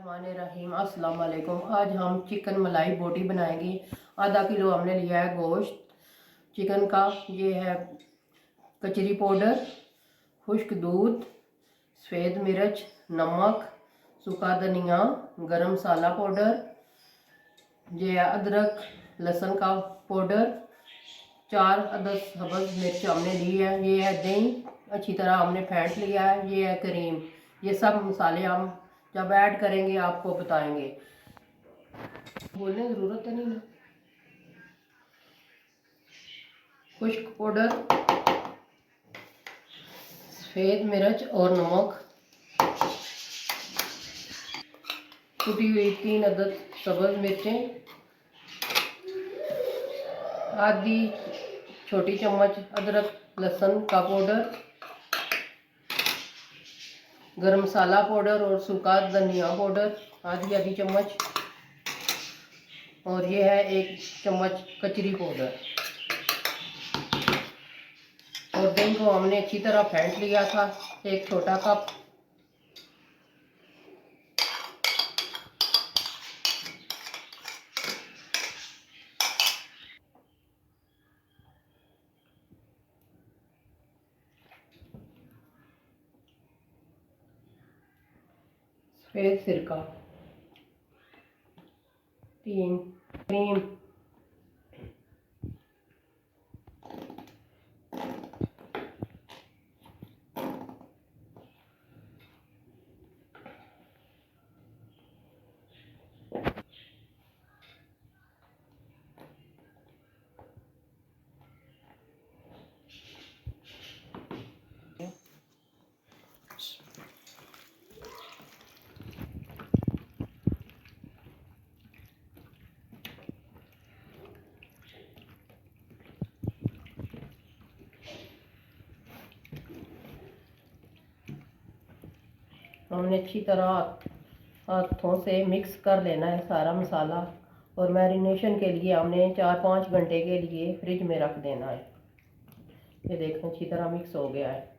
बिस्मिल्लाहिर्रहमानिर्रहीम। अस्सलाम वालेकुम। आज हम चिकन मलाई बोटी बनाएंगे। आधा किलो हमने लिया है गोश्त चिकन का। ये है कचरी पाउडर, खुश्क दूध, सफ़ेद मिर्च, नमक, सूखा धनिया, गरम मसाला पाउडर, ये है अदरक लहसुन का पाउडर, 4 अदद सब्ज़ मिर्च हमने ली है। ये है दही, अच्छी तरह हमने फेंट लिया है। ये है क्रीम। ये सब मसाले हम जब ऐड करेंगे आपको बताएंगे। बोलने की ज़रूरत है नहीं ना। खुश्क पाउडर, सफ़ेद मिर्च और नमक, कुटी हुई 3 अदद सब्ज़ मिर्चें, आधी छोटी चम्मच अदरक लहसुन का पाउडर, गरम मसाला पाउडर और सूखा धनिया पाउडर आधी आधी चम्मच, और ये है 1 चम्मच कचरी पाउडर। और दही को हमने अच्छी तरह फेंट लिया था, 1 छोटा कप। सफ़ेद सिरका, 3 क्रीम, हमने अच्छी तरह हाथों से मिक्स कर लेना है सारा मसाला। और मैरिनेशन के लिए हमने 4-5 घंटे के लिए फ्रिज में रख देना है। ये देखें अच्छी तरह मिक्स हो गया है।